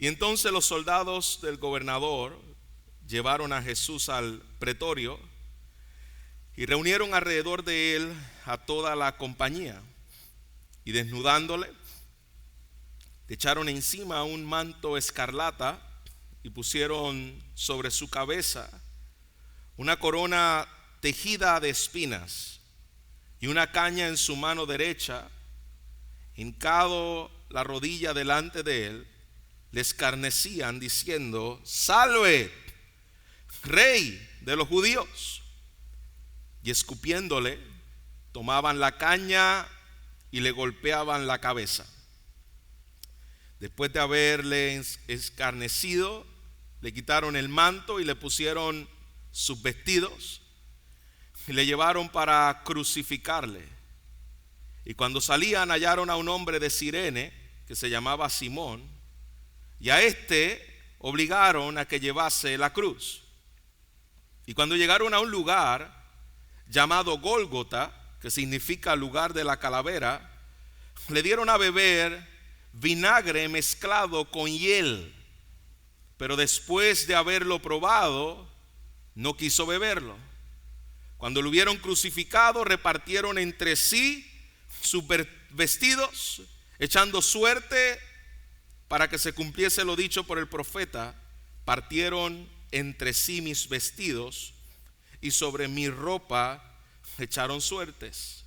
Y entonces los soldados del gobernador llevaron a Jesús al pretorio y reunieron alrededor de él a toda la compañía. Y desnudándole, le echaron encima un manto escarlata y pusieron sobre su cabeza una corona tejida de espinas y una caña en su mano derecha. Hincado la rodilla delante de él, le escarnecían diciendo: Salve, Rey de los judíos. Y escupiéndole, tomaban la caña y le golpeaban la cabeza. Después de haberle escarnecido, le quitaron el manto y le pusieron sus vestidos y le llevaron para crucificarle. Y cuando salían, hallaron a un hombre de Cirene que se llamaba Simón, y a este obligaron a que llevase la cruz. Y cuando llegaron a un lugar llamado Gólgota, que significa lugar de la calavera, le dieron a beber vinagre mezclado con hiel, pero después de haberlo probado, no quiso beberlo. Cuando lo hubieron crucificado, repartieron entre sí sus vestidos, echando suerte para que se cumpliese lo dicho por el profeta: partieron entre sí mis vestidos y sobre mi ropa echaron suertes.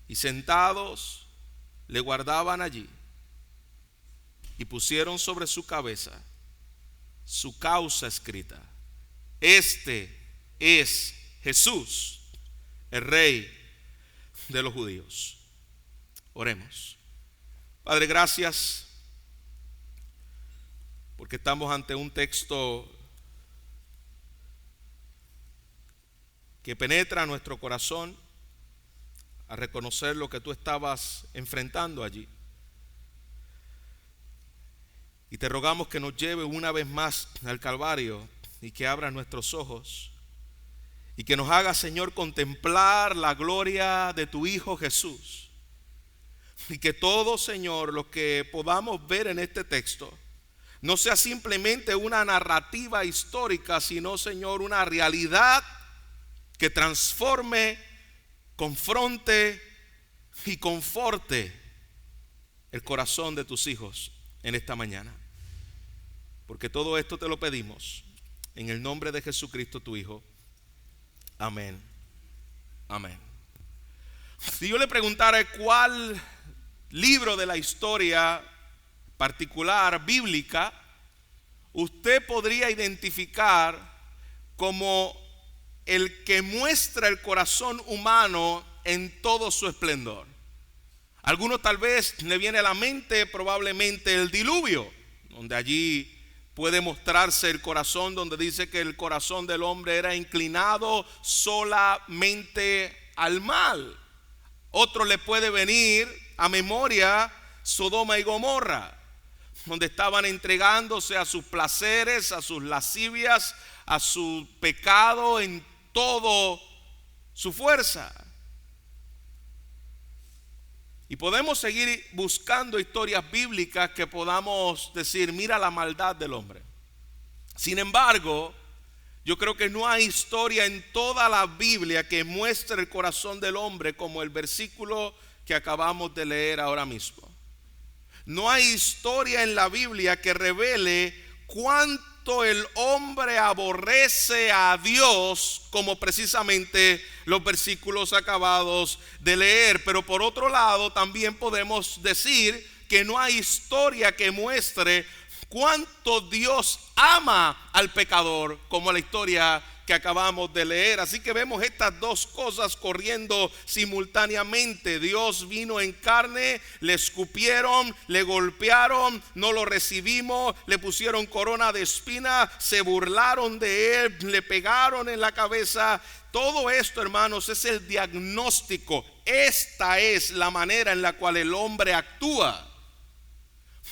Y sentados le guardaban allí y pusieron sobre su cabeza su causa escrita: Este es Jesús, el Rey de los judíos. Oremos. Padre, gracias porque estamos ante un texto que penetra nuestro corazón a reconocer lo que tú estabas enfrentando allí. Y te rogamos que nos lleve una vez más al Calvario y que abra nuestros ojos y que nos haga, Señor, contemplar la gloria de tu Hijo Jesús. Y que todo, Señor, lo que podamos ver en este texto no sea simplemente una narrativa histórica, sino, Señor, una realidad que transforme, confronte y conforte el corazón de tus hijos en esta mañana. Porque todo esto te lo pedimos en el nombre de Jesucristo, tu Hijo. Amén. Amén. Si yo le preguntara cuál libro de la historia particular bíblica usted podría identificar como el que muestra el corazón humano en todo su esplendor, algunos tal vez le viene a la mente probablemente el diluvio, donde allí puede mostrarse el corazón, donde dice que el corazón del hombre era inclinado solamente al mal. Otro le puede venir a memoria Sodoma y Gomorra, donde estaban entregándose a sus placeres, a sus lascivias, a su pecado en todo su fuerza. Y podemos seguir buscando historias bíblicas que podamos decir: mira la maldad del hombre. Sin embargo, yo creo que no hay historia en toda la Biblia que muestre el corazón del hombre como el versículo que acabamos de leer ahora mismo. No hay historia en la Biblia que revele cuánto el hombre aborrece a Dios como precisamente los versículos acabados de leer. Pero por otro lado, también podemos decir que no hay historia que muestre cuánto Dios ama al pecador como la historia que acabamos de leer. Así que vemos estas dos cosas corriendo simultáneamente. Dios vino en carne, le escupieron, le golpearon, no lo recibimos, le pusieron corona de espina, se burlaron de él, le pegaron en la cabeza. Todo esto, hermanos, es el diagnóstico. Esta es la manera en la cual el hombre actúa.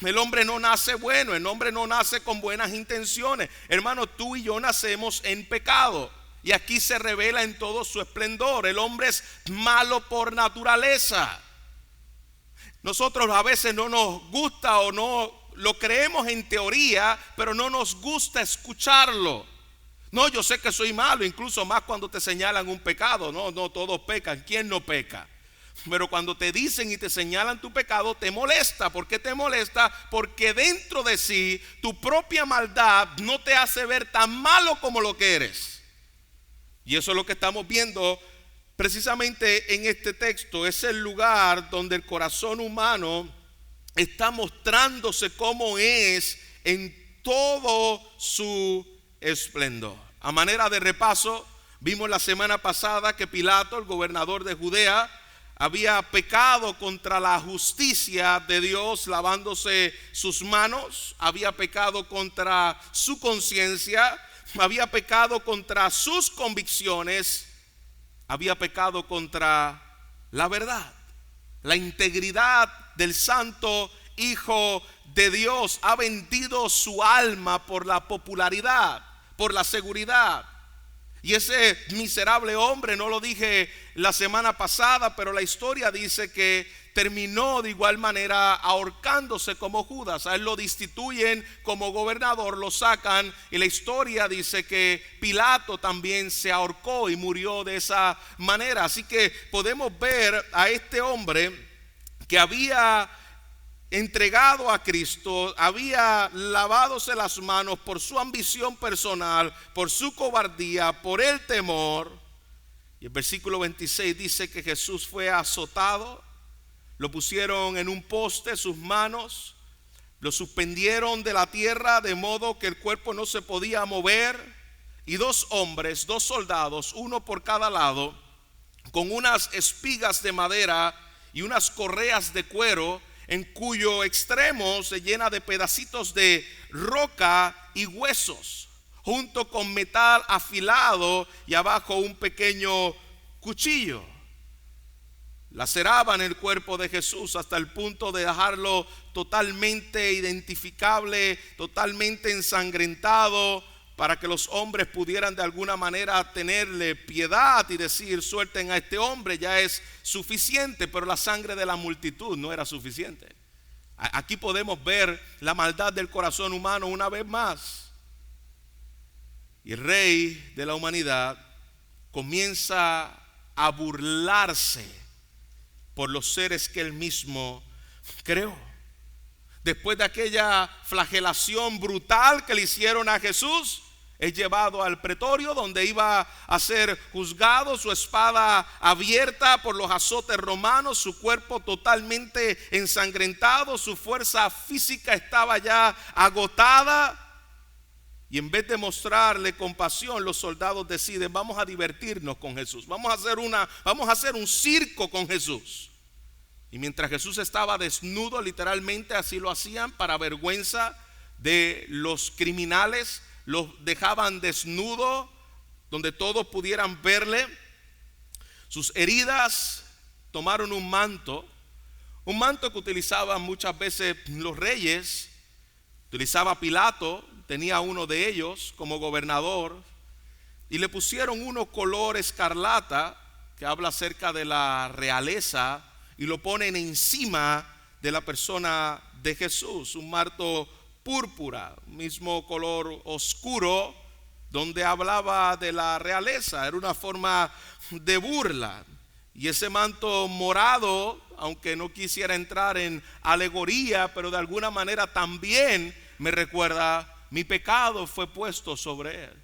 El hombre no nace bueno, el hombre no nace con buenas intenciones. Hermano, tú y yo nacemos en pecado, y aquí se revela en todo su esplendor. El hombre es malo por naturaleza. Nosotros a veces no nos gusta o no lo creemos en teoría, pero no nos gusta escucharlo. No, yo sé que soy malo, incluso más cuando te señalan un pecado. No, todos pecan. ¿Quién no peca? Pero cuando te dicen y te señalan tu pecado, te molesta. ¿Por qué te molesta? Porque dentro de sí, tu propia maldad no te hace ver tan malo como lo que eres. Y eso es lo que estamos viendo precisamente en este texto. Es el lugar donde el corazón humano está mostrándose como es en todo su esplendor. A manera de repaso, vimos la semana pasada que Pilato, el gobernador de Judea, había pecado contra la justicia de Dios lavándose sus manos, había pecado contra su conciencia, había pecado contra sus convicciones, había pecado contra la verdad, la integridad del santo Hijo de Dios. Ha vendido su alma por la popularidad, por la seguridad. Y ese miserable hombre, no lo dije la semana pasada, pero la historia dice que terminó de igual manera ahorcándose como Judas. A él lo destituyen como gobernador, lo sacan, y la historia dice que Pilato también se ahorcó y murió de esa manera. Así que podemos ver a este hombre que había entregado a Cristo, había lavadose las manos por su ambición personal, por su cobardía, por el temor. Y el versículo 26 dice que Jesús fue azotado, lo pusieron en un poste sus manos, lo suspendieron de la tierra de modo que el cuerpo no se podía mover, y dos hombres, dos soldados, uno por cada lado, con unas espigas de madera y unas correas de cuero, en cuyo extremo se llena de pedacitos de roca y huesos, junto con metal afilado y abajo un pequeño cuchillo. Laceraban el cuerpo de Jesús hasta el punto de dejarlo totalmente identificable, totalmente ensangrentado, para que los hombres pudieran de alguna manera tenerle piedad y decir: suelten a este hombre, ya es suficiente. Pero la sangre de la multitud no era suficiente. Aquí podemos ver la maldad del corazón humano una vez más. Y el rey de la humanidad comienza a burlarse por los seres que él mismo creó. Después de aquella flagelación brutal que le hicieron a Jesús, es llevado al pretorio, donde iba a ser juzgado, su espada abierta por los azotes romanos, su cuerpo totalmente ensangrentado, su fuerza física estaba ya agotada. Y en vez de mostrarle compasión, los soldados deciden: vamos a divertirnos con Jesús, vamos a hacer un circo con Jesús. Y mientras Jesús estaba desnudo, literalmente así lo hacían para vergüenza de los criminales, los dejaban desnudo donde todos pudieran verle. Sus heridas, tomaron un manto que utilizaban muchas veces los reyes, utilizaba Pilato, tenía uno de ellos como gobernador, y le pusieron uno color escarlata, que habla acerca de la realeza, y lo ponen encima de la persona de Jesús, un manto púrpura, mismo color oscuro, donde hablaba de la realeza. Era una forma de burla. Y ese manto morado, aunque no quisiera entrar en alegoría, pero de alguna manera también me recuerda: mi pecado fue puesto sobre él.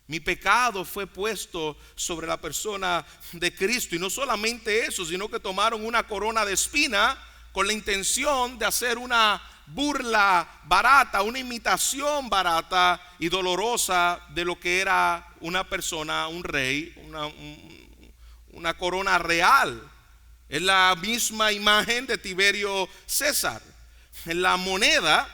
Mi pecado fue puesto sobre la persona de Cristo. Y no solamente eso, sino que tomaron una corona de espina con la intención de hacer una burla barata, una imitación barata y dolorosa de lo que era una persona, un rey, una corona real. Es la misma imagen de Tiberio César. En la moneda,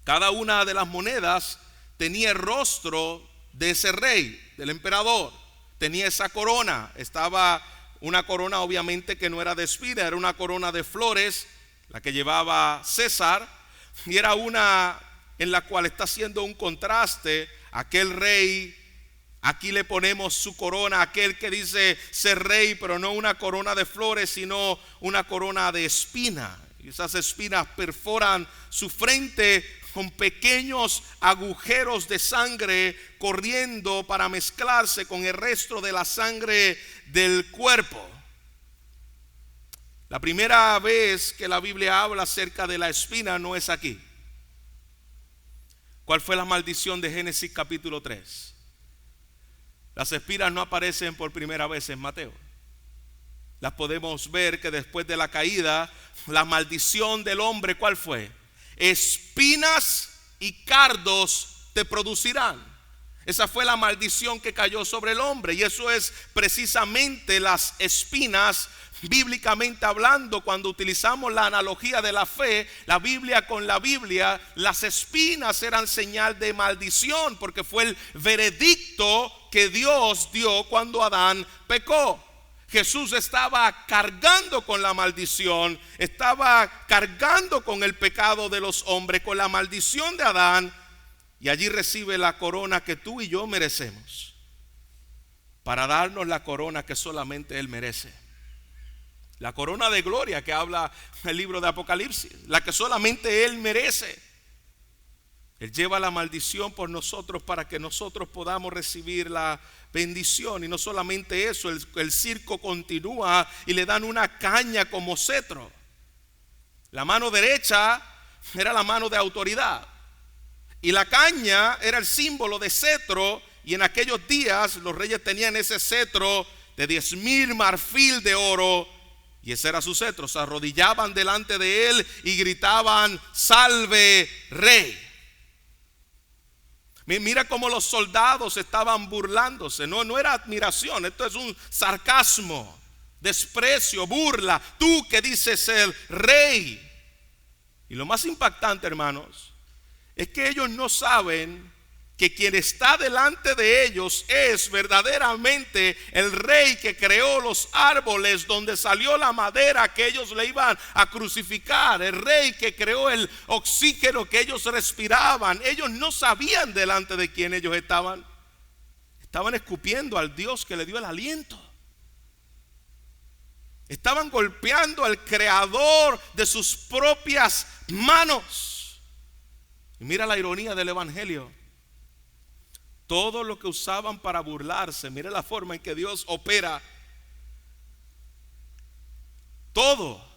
cada una de las monedas tenía el rostro de ese rey, del emperador. Tenía esa corona. Estaba una corona obviamente que no era de espina, era una corona de flores, la que llevaba César, y era una en la cual está haciendo un contraste. Aquel rey, aquí le ponemos su corona, aquel que dice ser rey, pero no una corona de flores, sino una corona de espina. Y esas espinas perforan su frente con pequeños agujeros de sangre corriendo para mezclarse con el resto de la sangre del cuerpo. La primera vez que la Biblia habla acerca de la espina no es aquí. ¿Cuál fue la maldición de Génesis capítulo 3? Las espinas no aparecen por primera vez en Mateo. Las podemos ver que después de la caída, la maldición del hombre, ¿cuál fue? Espinas y cardos te producirán. Esa fue la maldición que cayó sobre el hombre. Y eso es precisamente las espinas, bíblicamente hablando. Cuando utilizamos la analogía de la fe, la Biblia con la Biblia, las espinas eran señal de maldición, porque fue el veredicto que Dios dio cuando Adán pecó. Jesús estaba cargando con la maldición, estaba cargando con el pecado de los hombres, con la maldición de Adán, y allí recibe la corona que tú y yo merecemos, para darnos la corona que solamente Él merece. La corona de gloria que habla el libro de Apocalipsis, la que solamente Él merece. Él lleva la maldición por nosotros para que nosotros podamos recibir la bendición. Y no solamente eso, el circo continúa y le dan una caña como cetro. La mano derecha era la mano de autoridad y la caña era el símbolo de cetro. Y en aquellos días los reyes tenían ese cetro de 10,000 marfil de oro, y ese era su cetro. Se arrodillaban delante de él y gritaban: salve rey. Mira cómo los soldados estaban burlándose. No era admiración, esto es un sarcasmo, desprecio, burla. Tú que dices ser rey. Y lo más impactante, hermanos, es que ellos no saben que quien está delante de ellos es verdaderamente el rey que creó los árboles donde salió la madera que ellos le iban a crucificar, el rey que creó el oxígeno que ellos respiraban. Ellos no sabían delante de quién ellos estaban escupiendo al Dios que le dio el aliento. Estaban golpeando al creador de sus propias manos. Y mira la ironía del evangelio. Todo lo que usaban para burlarse, mire la forma en que Dios opera. Todo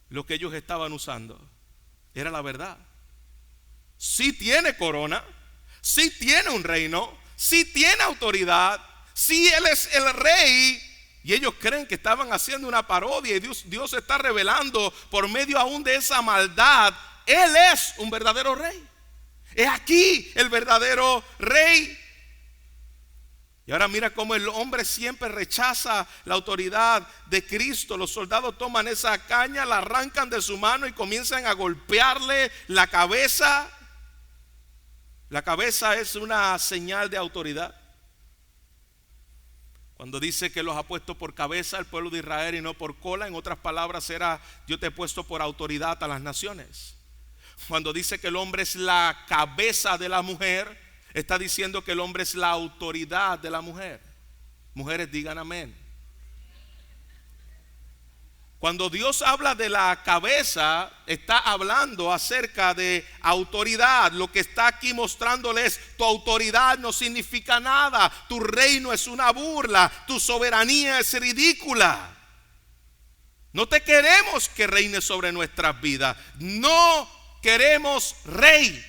lo que ellos estaban usando era la verdad. Sí tiene corona, sí tiene un reino, sí tiene autoridad, sí Él es el rey. Y ellos creen que estaban haciendo una parodia, y Dios está revelando por medio aún de esa maldad. Él es un verdadero rey. Es aquí el verdadero rey. Y ahora mira cómo el hombre siempre rechaza la autoridad de Cristo. Los soldados toman esa caña, la arrancan de su mano y comienzan a golpearle la cabeza. La cabeza es una señal de autoridad. Cuando dice que los ha puesto por cabeza al pueblo de Israel y no por cola, en otras palabras era: yo te he puesto por autoridad a las naciones. Cuando dice que el hombre es la cabeza de la mujer, está diciendo que el hombre es la autoridad de la mujer. Mujeres, digan amén. Cuando Dios habla de la cabeza, está hablando acerca de autoridad. Lo que está aquí mostrándoles: tu autoridad no significa nada, tu reino es una burla, tu soberanía es ridícula. No te queremos que reine sobre nuestras vidas. No queremos rey.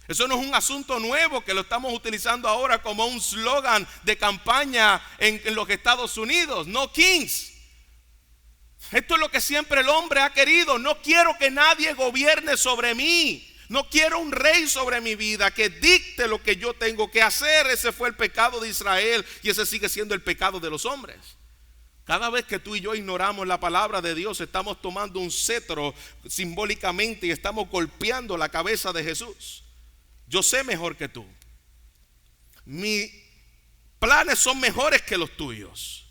Eso no es un asunto nuevo que lo estamos utilizando ahora como un slogan de campaña en los Estados Unidos. No kings. Esto es lo que siempre el hombre ha querido. No quiero que nadie gobierne sobre mí. No quiero un rey sobre mi vida que dicte lo que yo tengo que hacer. Ese fue el pecado de Israel y ese sigue siendo el pecado de los hombres. Cada vez que tú y yo ignoramos la palabra de Dios, estamos tomando un cetro simbólicamente y estamos golpeando la cabeza de Jesús. Yo sé mejor que tú. Mis planes son mejores que los tuyos.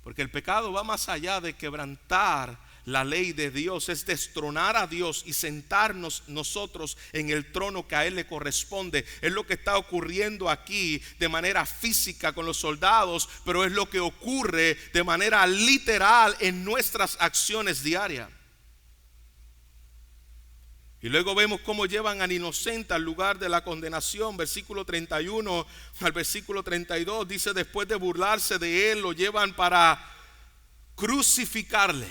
Porque el pecado va más allá de quebrantar la ley de Dios, es destronar a Dios y sentarnos nosotros en el trono que a Él le corresponde. Es lo que está ocurriendo aquí de manera física con los soldados, pero es lo que ocurre de manera literal en nuestras acciones diarias. Y luego vemos cómo llevan al inocente al lugar de la condenación. Versículo 31 al versículo 32 dice: después de burlarse de él, lo llevan para crucificarle.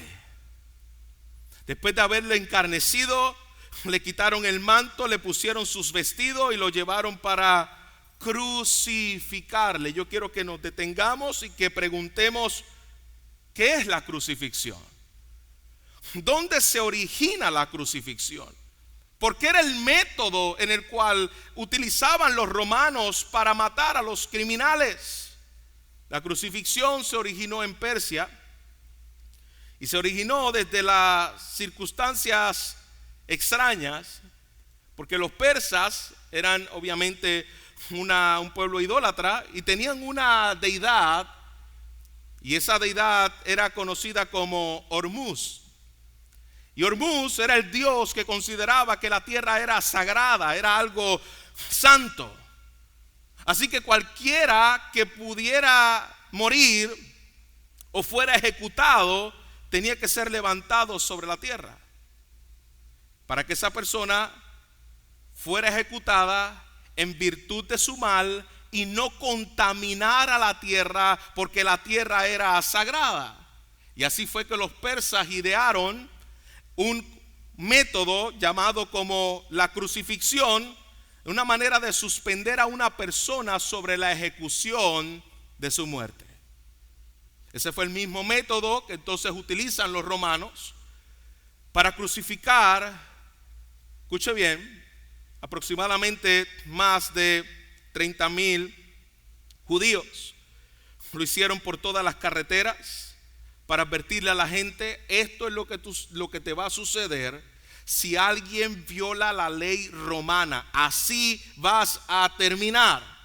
Después de haberle encarnecido, le quitaron el manto, le pusieron sus vestidos y lo llevaron para crucificarle. Yo quiero que nos detengamos y que preguntemos: ¿qué es la crucifixión? ¿Dónde se origina la crucifixión? Porque era el método en el cual utilizaban los romanos para matar a los criminales. La crucifixión se originó en Persia y se originó desde las circunstancias extrañas, porque los persas eran obviamente un pueblo idólatra y tenían una deidad, y esa deidad era conocida como Hormuz. Y Hormuz era el dios que consideraba que la tierra era sagrada, era algo santo. Así que cualquiera que pudiera morir o fuera ejecutado tenía que ser levantado sobre la tierra, para que esa persona fuera ejecutada en virtud de su mal y no contaminara la tierra, porque la tierra era sagrada. Y así fue que los persas idearon un método llamado como la crucifixión, una manera de suspender a una persona sobre la ejecución de su muerte. Ese fue el mismo método que entonces utilizan los romanos para crucificar, escuche bien, aproximadamente más de 30,000 judíos. Lo hicieron por todas las carreteras para advertirle a la gente: esto es lo que te va a suceder si alguien viola la ley romana. Así vas a terminar.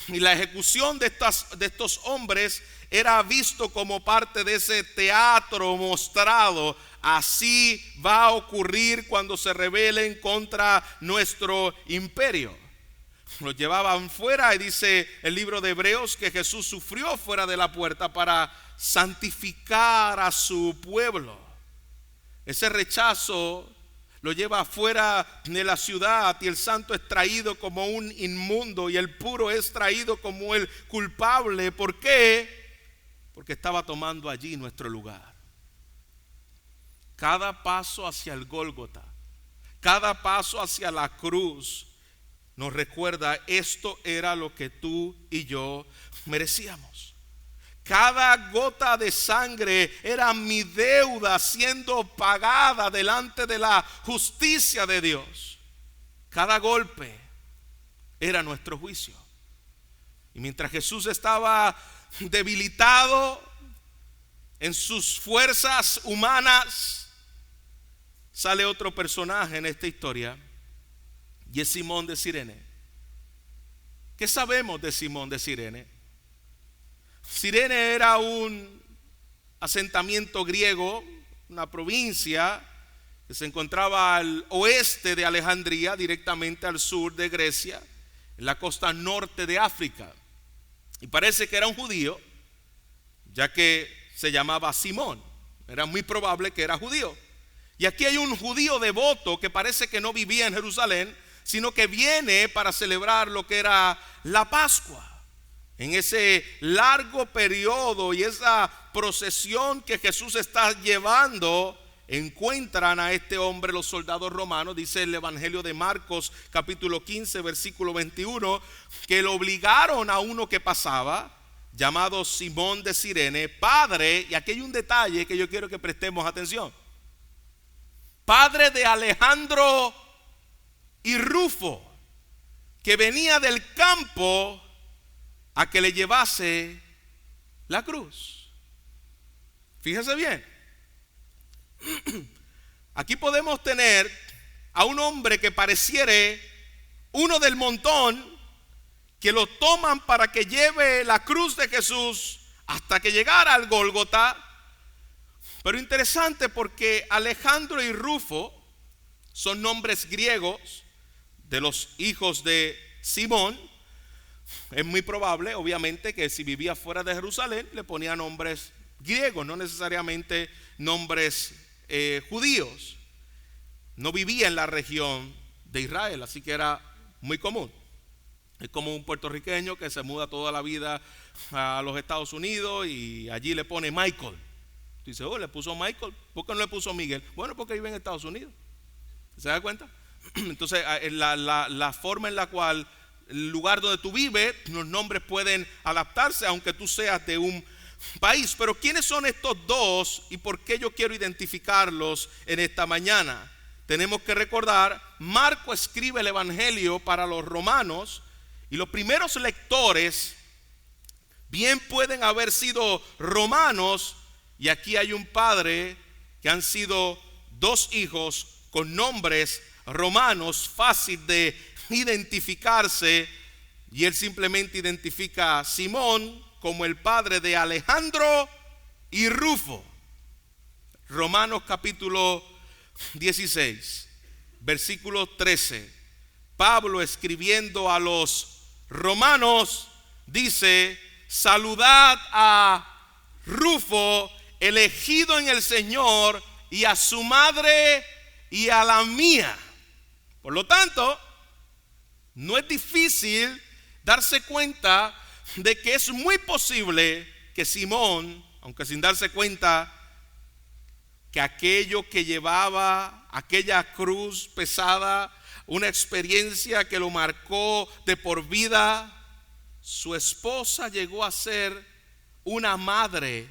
Y la ejecución de estos hombres era visto como parte de ese teatro mostrado. Así va a ocurrir cuando se rebelen contra nuestro imperio. Los llevaban fuera, y dice el libro de Hebreos que Jesús sufrió fuera de la puerta para santificar a su pueblo. Ese rechazo lo lleva afuera de la ciudad, y el santo es traído como un inmundo y el puro es traído como el culpable. ¿Por qué? Porque estaba tomando allí nuestro lugar. Cada paso hacia el Gólgota, cada paso hacia la cruz nos recuerda: esto era lo que tú y yo merecíamos. Cada gota de sangre era mi deuda siendo pagada delante de la justicia de Dios. Cada golpe era nuestro juicio. Y mientras Jesús estaba debilitado en sus fuerzas humanas, sale otro personaje en esta historia, y es Simón de Cirene. ¿Qué sabemos de Simón de Cirene? Cirene era un asentamiento griego, una provincia que se encontraba al oeste de Alejandría, directamente al sur de Grecia, en la costa norte de África. Y parece que era un judío, ya que se llamaba Simón. Era muy probable que era judío. Y aquí hay un judío devoto que parece que no vivía en Jerusalén, sino que viene para celebrar lo que era la Pascua. En ese largo periodo y esa procesión que Jesús está llevando, encuentran a este hombre los soldados romanos. Dice el Evangelio de Marcos capítulo 15 versículo 21 que lo obligaron a uno que pasaba, llamado Simón de Cirene, padre, y aquí hay un detalle que yo quiero que prestemos atención, padre de Alejandro y Rufo, que venía del campo a que le llevase la cruz. Fíjese bien, aquí podemos tener a un hombre que pareciere uno del montón, que lo toman para que lleve la cruz de Jesús hasta que llegara al Gólgota, Pero interesante porque Alejandro y Rufo son nombres griegos de los hijos de Simón. Es muy probable, obviamente, que si vivía fuera de Jerusalén le ponía nombres griegos, no necesariamente nombres judíos. No vivía en la región de Israel, así que era muy común. Es como un puertorriqueño que se muda toda la vida a los Estados Unidos y allí le pone Michael. Dice, le puso Michael, ¿por qué no le puso Miguel? Bueno, porque vive en Estados Unidos. ¿Se da cuenta? Entonces, la forma en la cual el lugar donde tú vives, los nombres pueden adaptarse aunque tú seas de un país. Pero ¿quiénes son estos dos y por qué yo quiero identificarlos en esta mañana? Tenemos que recordar, Marco escribe el evangelio para los romanos y los primeros lectores bien pueden haber sido romanos, y aquí hay un padre que han sido dos hijos con nombres romanos, fácil de identificarse, y él simplemente identifica a Simón como el padre de Alejandro y Rufo. Romanos capítulo 16, versículo 13. Pablo, escribiendo a los romanos, dice: saludad a Rufo, elegido en el Señor, y a su madre y a la mía. Por lo tanto, no es difícil darse cuenta de que es muy posible que Simón, aunque sin darse cuenta, que aquello que llevaba, aquella cruz pesada, una experiencia que lo marcó de por vida, su esposa llegó a ser una madre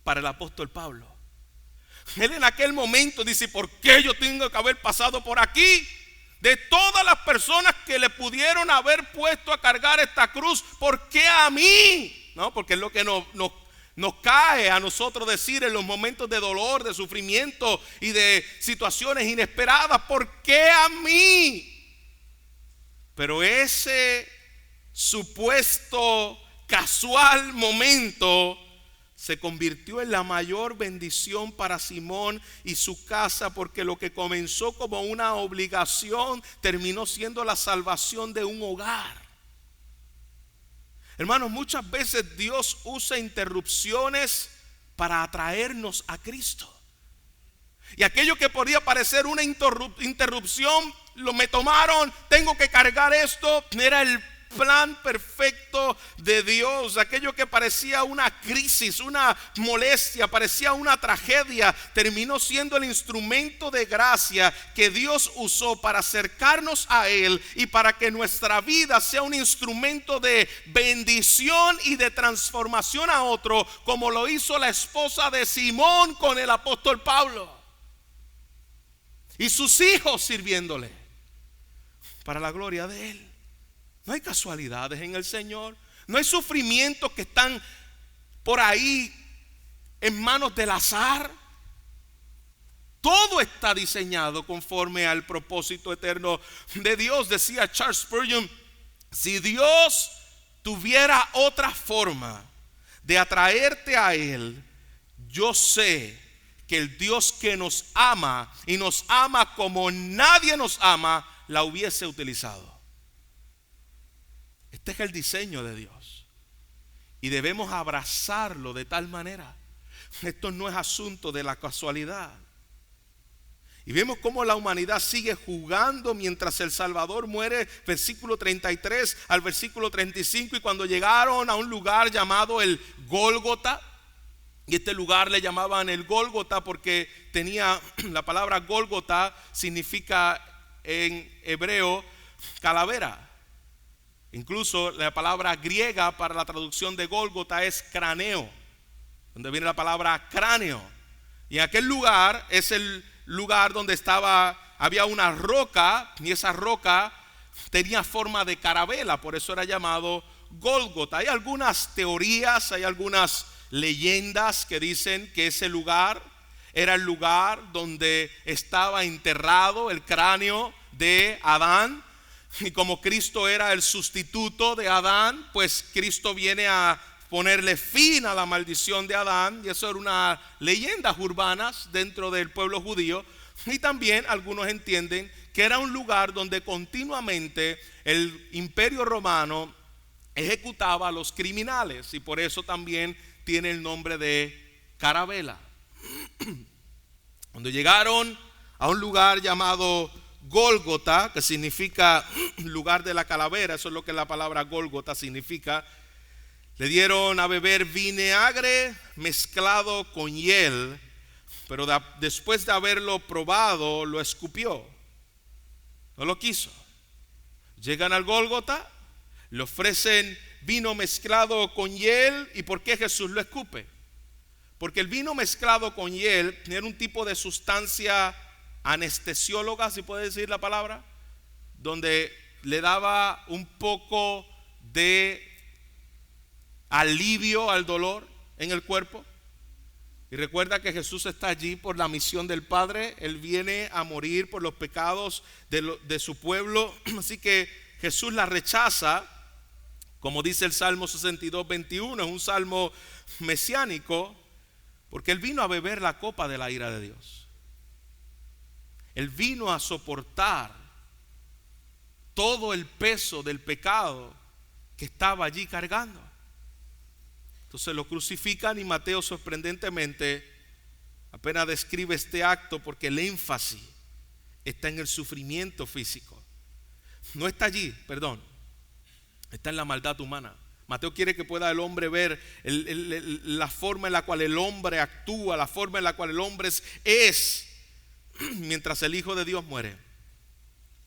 para el apóstol Pablo. Él en aquel momento dice: ¿por qué yo tengo que haber pasado por aquí? De todas las personas que le pudieron haber puesto a cargar esta cruz, ¿por qué a mí? No, porque es lo que nos cae a nosotros decir en los momentos de dolor, de sufrimiento y de situaciones inesperadas: ¿por qué a mí? Pero ese supuesto casual momento se convirtió en la mayor bendición para Simón y su casa, porque lo que comenzó como una obligación terminó siendo la salvación de un hogar. Hermanos, muchas veces Dios usa interrupciones para atraernos a Cristo. Y aquello que podía parecer una interrupción, me tomaron, tengo que cargar esto, era el plan perfecto de Dios. Aquello que parecía una crisis, una molestia, parecía una tragedia, terminó siendo el instrumento de gracia que Dios usó para acercarnos a Él y para que nuestra vida sea un instrumento de bendición y de transformación a otro, como lo hizo la esposa de Simón con el apóstol Pablo y sus hijos sirviéndole para la gloria de Él. No hay casualidades en el Señor. No hay sufrimientos que están por ahí en manos del azar. Todo está diseñado conforme al propósito eterno de Dios. Decía Charles Spurgeon: si Dios tuviera otra forma de atraerte a Él, yo sé que el Dios que nos ama y nos ama como nadie nos ama, la hubiese utilizado. Este es el diseño de Dios y debemos abrazarlo de tal manera. Esto no es asunto de la casualidad. Y vemos cómo la humanidad sigue jugando mientras el Salvador muere, versículo 33 al versículo 35. Y cuando llegaron a un lugar llamado el Gólgota, y este lugar le llamaban el Gólgota porque tenía, la palabra Gólgota significa en hebreo calavera. Incluso la palabra griega para la traducción de Gólgota es cráneo, donde viene la palabra cráneo. Y en aquel lugar es el lugar donde había una roca, y esa roca tenía forma de carabela, por eso era llamado Gólgota. Hay algunas teorías, hay algunas leyendas que dicen que ese lugar era el lugar donde estaba enterrado el cráneo de Adán. Y como Cristo era el sustituto de Adán, pues Cristo viene a ponerle fin a la maldición de Adán, y eso era una leyenda urbana dentro del pueblo judío. Y también algunos entienden que era un lugar donde continuamente el imperio romano ejecutaba a los criminales, y por eso también tiene el nombre de Caravela. Cuando llegaron a un lugar llamado Gólgota, que significa lugar de la calavera, eso es lo que la palabra Gólgota significa, le dieron a beber vinagre mezclado con hiel, pero después de haberlo probado, lo escupió. No lo quiso. Llegan al Gólgota, le ofrecen vino mezclado con hiel. ¿Y por qué Jesús lo escupe? Porque el vino mezclado con hiel era un tipo de sustancia anestesióloga, si puede decir la palabra, donde le daba un poco de alivio al dolor en el cuerpo. Y recuerda que Jesús está allí por la misión del Padre. Él viene a morir por los pecados de su pueblo. Así que Jesús la rechaza, como dice el Salmo 62, 21. Es un salmo mesiánico, porque Él vino a beber la copa de la ira de Dios. Él vino a soportar todo el peso del pecado que estaba allí cargando. Entonces lo crucifican, y Mateo sorprendentemente apenas describe este acto, porque el énfasis está en el sufrimiento físico. No está allí, perdón, está en la maldad humana. Mateo quiere que pueda el hombre ver la forma en la cual el hombre actúa, la forma en la cual el hombre es mientras el Hijo de Dios muere.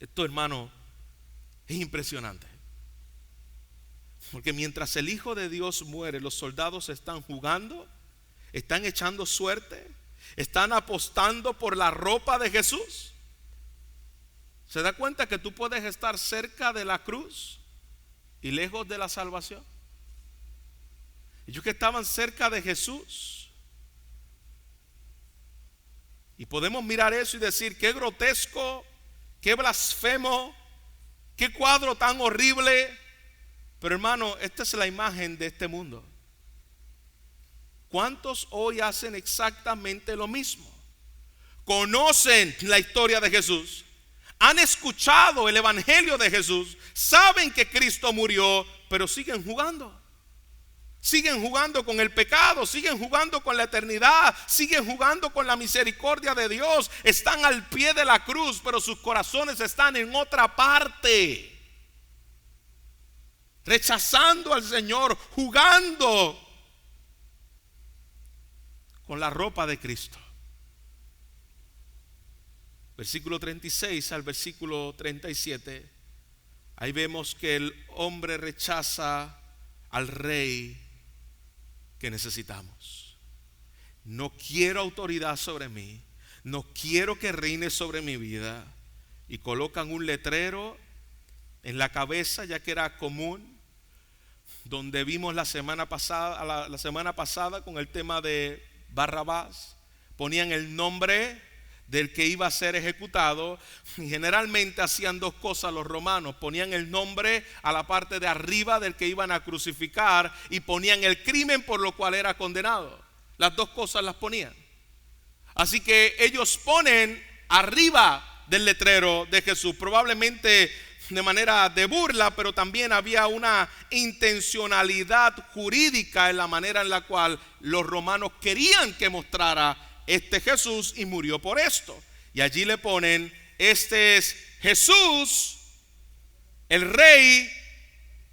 Esto, hermano, es impresionante. Porque mientras el Hijo de Dios muere, los soldados están jugando, están echando suerte, están apostando por la ropa de Jesús. ¿Se da cuenta que tú puedes estar cerca de la cruz y lejos de la salvación? Ellos que estaban cerca de Jesús, y podemos mirar eso y decir: qué grotesco, qué blasfemo, qué cuadro tan horrible. Pero hermano, esta es la imagen de este mundo. ¿Cuántos hoy hacen exactamente lo mismo? Conocen la historia de Jesús, han escuchado el evangelio de Jesús, saben que Cristo murió, pero siguen jugando. Siguen jugando con el pecado, siguen jugando con la eternidad, siguen jugando con la misericordia de Dios. Están al pie de la cruz, pero sus corazones están en otra parte, rechazando al Señor, jugando con la ropa de Cristo. Versículo 36 al versículo 37. Ahí vemos que el hombre rechaza al rey que necesitamos. No quiero autoridad sobre mí, no quiero que reine sobre mi vida. Y colocan un letrero en la cabeza, ya que era común, donde vimos la semana pasada con el tema de Barrabás. Ponían el nombre del que iba a ser ejecutado, y generalmente hacían dos cosas los romanos: ponían el nombre a la parte de arriba del que iban a crucificar, y ponían el crimen por lo cual era condenado. Las dos cosas las ponían. Así que ellos ponen arriba del letrero de Jesús, probablemente de manera de burla, pero también había una intencionalidad jurídica en la manera en la cual los romanos querían que mostrara este Jesús, y murió por esto. Y allí le ponen: este es Jesús, el rey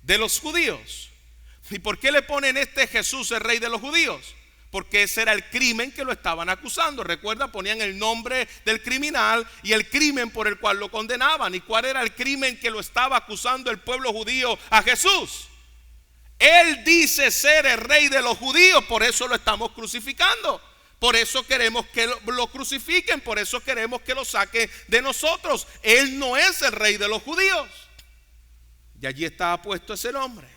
de los judíos. ¿Y por qué le ponen este Jesús, el rey de los judíos? Porque ese era el crimen que lo estaban acusando. Recuerda, ponían el nombre del criminal y el crimen por el cual lo condenaban. ¿Y cuál era el crimen que lo estaba acusando el pueblo judío a Jesús? Él dice ser el rey de los judíos, por eso lo estamos crucificando. Por eso queremos que lo crucifiquen, por eso queremos que lo saquen de nosotros. Él no es el rey de los judíos. Y allí estaba puesto ese nombre.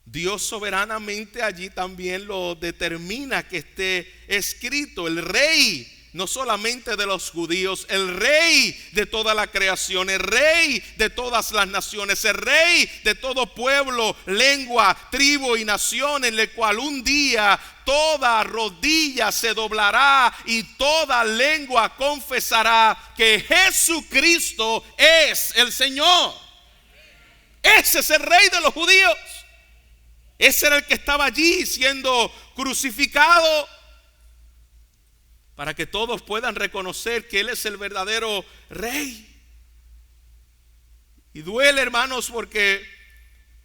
Dios soberanamente allí también lo determina, que esté escrito: el rey no solamente de los judíos, el rey de toda la creación, el rey de todas las naciones, el rey de todo pueblo, lengua, tribu y nación, en el cual un día toda rodilla se doblará y toda lengua confesará que Jesucristo es el Señor. Ese es el rey de los judíos. Ese era el que estaba allí siendo crucificado, para que todos puedan reconocer que Él es el verdadero rey. Y duele, hermanos, porque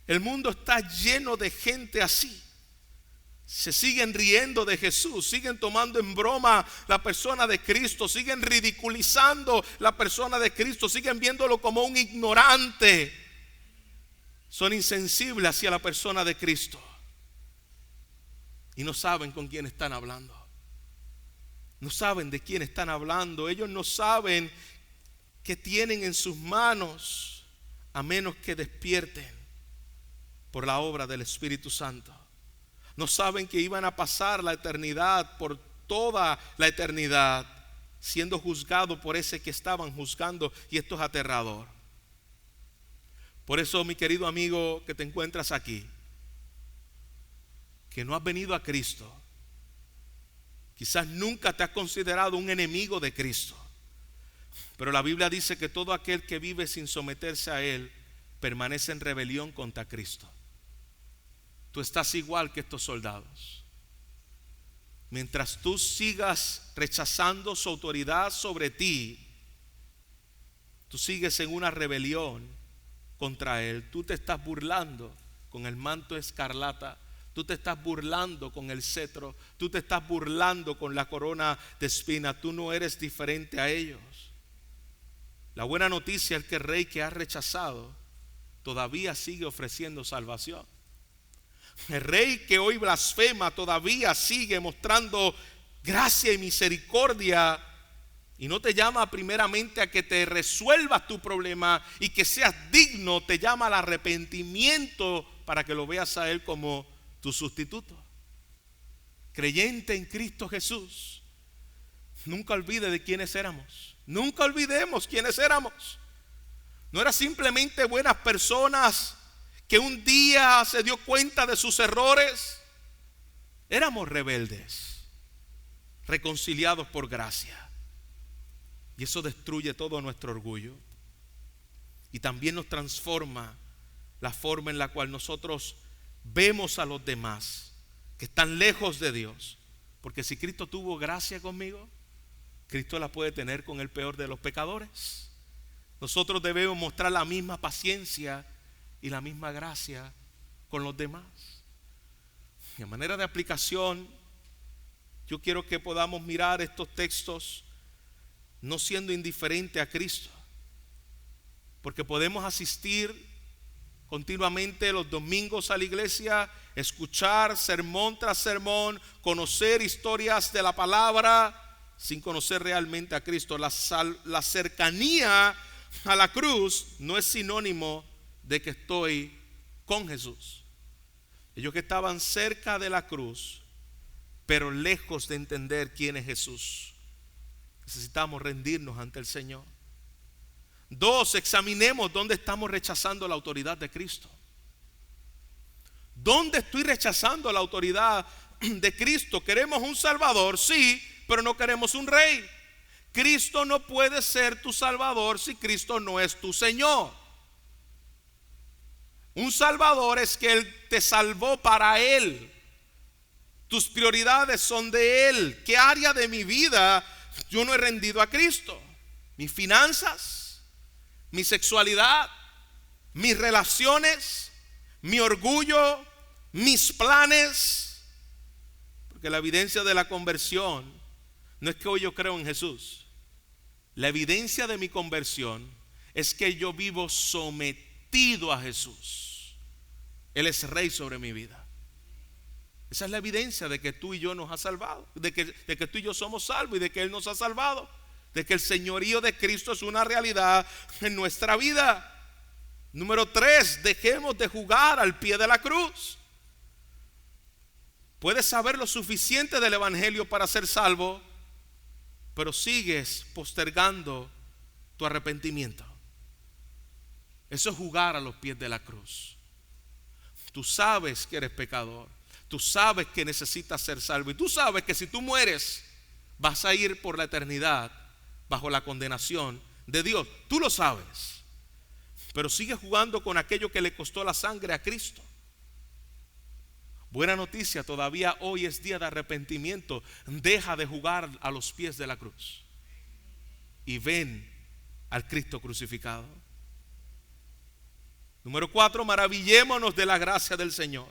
el mundo está lleno de gente así. Se siguen riendo de Jesús, siguen tomando en broma la persona de Cristo, siguen ridiculizando la persona de Cristo, siguen viéndolo como un ignorante. Son insensibles hacia la persona de Cristo y no saben con quién están hablando. No saben de quién están hablando. Ellos no saben qué tienen en sus manos, a menos que despierten por la obra del Espíritu Santo. No saben que iban a pasar la eternidad, por toda la eternidad, siendo juzgados por ese que estaban juzgando. Y esto es aterrador. Por eso, mi querido amigo que te encuentras aquí, que no has venido a Cristo, quizás nunca te has considerado un enemigo de Cristo, pero la Biblia dice que todo aquel que vive sin someterse a Él permanece en rebelión contra Cristo. Tú estás igual que estos soldados. Mientras tú sigas rechazando su autoridad sobre ti, tú sigues en una rebelión contra Él. Tú te estás burlando con el manto escarlata. Tú te estás burlando con el cetro. Tú te estás burlando con la corona de espinas. Tú no eres diferente a ellos. La buena noticia es que el rey que has rechazado todavía sigue ofreciendo salvación. El rey que hoy blasfema todavía sigue mostrando gracia y misericordia, y no te llama primeramente a que te resuelvas tu problema y que seas digno. Te llama al arrepentimiento para que lo veas a Él como tu sustituto. Creyente en Cristo Jesús, nunca olvide de quiénes éramos. Nunca olvidemos quiénes éramos. No eran simplemente buenas personas que un día se dio cuenta de sus errores. Éramos rebeldes, reconciliados por gracia. Y eso destruye todo nuestro orgullo. Y también nos transforma la forma en la cual nosotros vemos a los demás que están lejos de Dios. Porque si Cristo tuvo gracia conmigo, Cristo la puede tener con el peor de los pecadores. Nosotros debemos mostrar la misma paciencia y la misma gracia con los demás. Y a manera de aplicación, yo quiero que podamos mirar estos textos no siendo indiferente a Cristo, porque podemos asistir continuamente los domingos a la iglesia, escuchar sermón tras sermón, conocer historias de la palabra sin conocer realmente a Cristo. La cercanía a la cruz no es sinónimo de que estoy con Jesús. Ellos que estaban cerca de la cruz, pero lejos de entender quién es Jesús. Necesitamos rendirnos ante el Señor. 2, examinemos dónde estamos rechazando la autoridad de Cristo. ¿Dónde estoy rechazando la autoridad de Cristo? ¿Queremos un Salvador? Sí, pero no queremos un Rey. Cristo no puede ser tu Salvador si Cristo no es tu Señor. Un Salvador es que Él te salvó para Él. Tus prioridades son de Él. ¿Qué área de mi vida yo no he rendido a Cristo? Mis finanzas, mi sexualidad, mis relaciones, mi orgullo, mis planes. Porque la evidencia de la conversión no es que hoy yo creo en Jesús. La evidencia de mi conversión es que yo vivo sometido a Jesús. Él es Rey sobre mi vida. Esa es la evidencia de que tú y yo nos ha salvado, de que tú y yo somos salvos y de que Él nos ha salvado, de que el señorío de Cristo es una realidad en nuestra vida. Número 3, dejemos de jugar al pie de la cruz. Puedes saber lo suficiente del Evangelio para ser salvo, pero sigues postergando tu arrepentimiento. Eso es jugar a los pies de la cruz. Tú sabes que eres pecador. Tú sabes que necesitas ser salvo. Y tú sabes que si tú mueres, vas a ir por la eternidad bajo la condenación de Dios. Tú lo sabes. Pero sigues jugando con aquello que le costó la sangre a Cristo. Buena noticia, todavía hoy es día de arrepentimiento. Deja de jugar a los pies de la cruz y ven al Cristo crucificado. Número 4, maravillémonos de la gracia del Señor.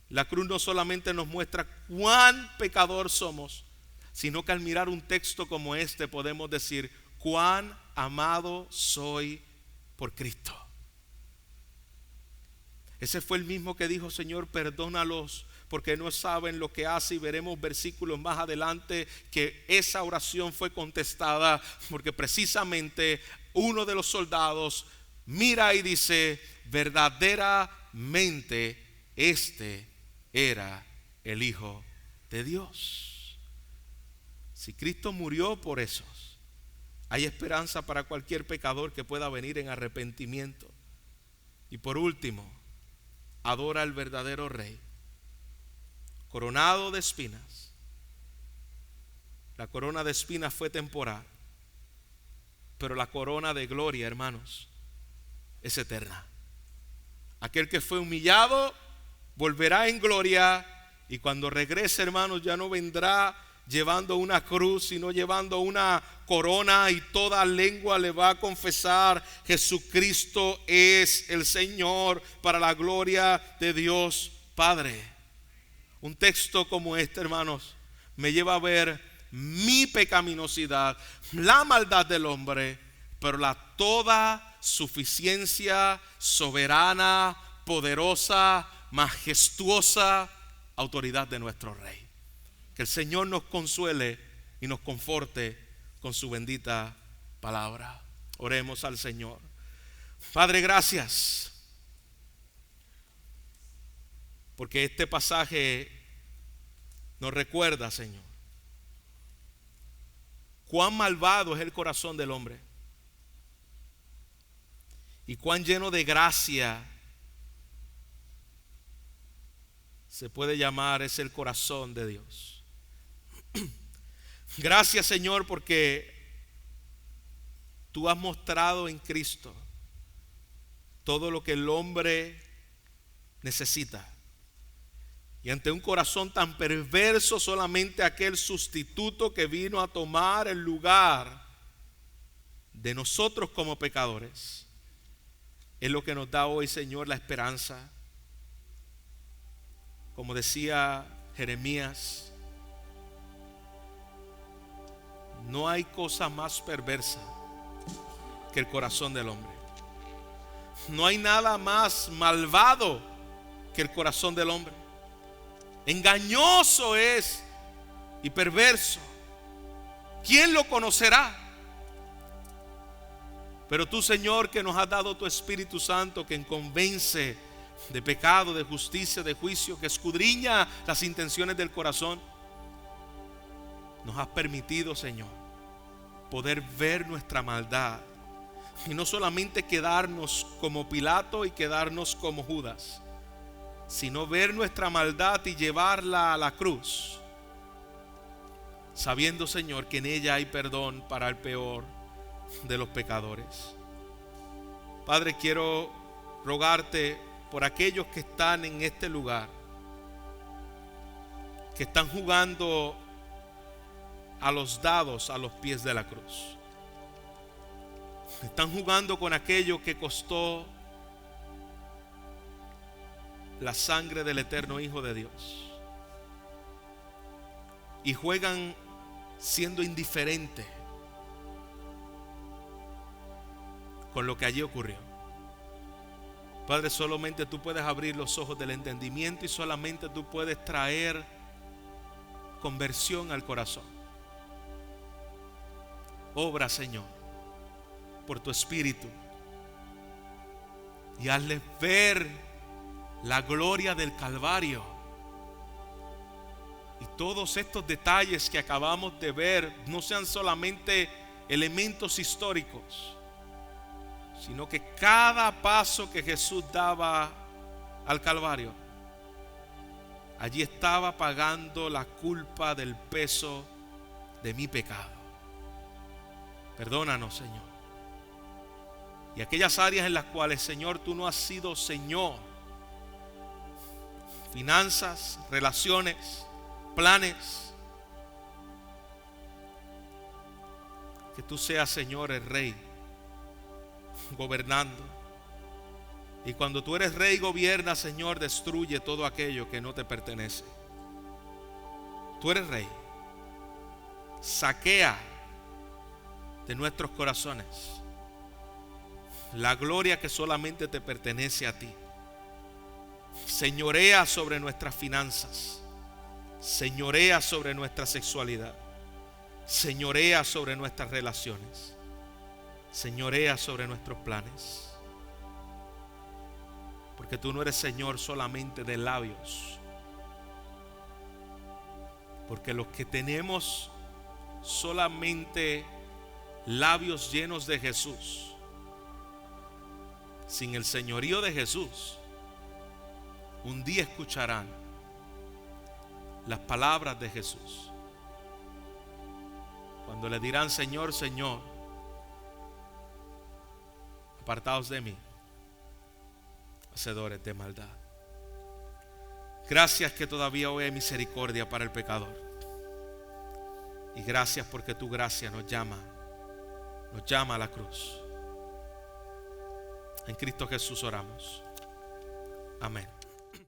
La cruz no solamente nos muestra cuán pecador somos, sino que al mirar un texto como este podemos decir cuán amado soy por Cristo. Ese fue el mismo que dijo: Señor, perdónalos porque no saben lo que hace. Y veremos versículos más adelante que esa oración fue contestada, porque precisamente uno de los soldados mira y dice: verdaderamente este era el Hijo de Dios. Si Cristo murió por esos, hay esperanza para cualquier pecador que pueda venir en arrepentimiento. Y por último, adora al verdadero Rey, coronado de espinas. La corona de espinas fue temporal, pero la corona de gloria, hermanos, es eterna. Aquel que fue humillado volverá en gloria, y cuando regrese, hermanos, ya no vendrá llevando una cruz, sino llevando una corona, y toda lengua le va a confesar: Jesucristo es el Señor, para la gloria de Dios Padre. Un texto como este, hermanos, me lleva a ver mi pecaminosidad, la maldad del hombre, pero la toda suficiencia soberana, poderosa, majestuosa autoridad de nuestro Rey. Que el Señor nos consuele y nos conforte con su bendita palabra. Oremos al Señor. Padre, gracias, porque este pasaje nos recuerda, Señor, cuán malvado es el corazón del hombre y cuán lleno de gracia se puede llamar es el corazón de Dios. Gracias, Señor, porque tú has mostrado en Cristo todo lo que el hombre necesita. Y ante un corazón tan perverso, solamente aquel sustituto que vino a tomar el lugar de nosotros como pecadores es lo que nos da hoy, Señor, la esperanza. Como decía Jeremías, no hay cosa más perversa que el corazón del hombre. No hay nada más malvado que el corazón del hombre. Engañoso es y perverso. ¿Quién lo conocerá? Pero tú, Señor, que nos has dado tu Espíritu Santo, que convence de pecado, de justicia, de juicio, que escudriña las intenciones del corazón, nos has permitido, Señor, poder ver nuestra maldad y no solamente quedarnos como Pilato y quedarnos como Judas, sino ver nuestra maldad y llevarla a la cruz, sabiendo, Señor, que en ella hay perdón para el peor de los pecadores. Padre, quiero rogarte por aquellos que están en este lugar, que están jugando a los dados a los pies de la cruz. Están jugando con aquello que costó la sangre del eterno Hijo de Dios. Y juegan siendo indiferentes con lo que allí ocurrió. Padre, solamente tú puedes abrir los ojos del entendimiento y solamente tú puedes traer conversión al corazón. Obra, Señor, por tu Espíritu y hazles ver la gloria del Calvario y todos estos detalles que acabamos de ver no sean solamente elementos históricos, sino que cada paso que Jesús daba al Calvario, allí estaba pagando la culpa del peso de mi pecado. Perdónanos, Señor. Y aquellas áreas en las cuales, Señor, tú no has sido Señor, finanzas, relaciones, planes, que tú seas, Señor, el Rey, gobernando. Y cuando tú eres Rey y gobiernas, Señor, destruye todo aquello que no te pertenece. Tú eres Rey. Saquea de nuestros corazones la gloria que solamente te pertenece a ti. Señorea sobre nuestras finanzas, señorea sobre nuestra sexualidad, señorea sobre nuestras relaciones, señorea sobre nuestros planes. Porque tú no eres Señor solamente de labios. Porque los que tenemos solamente labios llenos de Jesús, sin el señorío de Jesús, un día escucharán las palabras de Jesús, cuando le dirán: Señor, Señor, apartaos de mí, hacedores de maldad. Gracias que todavía hoy hay misericordia para el pecador. Y gracias porque tu gracia nos llama a la cruz. En Cristo Jesús oramos. Amén.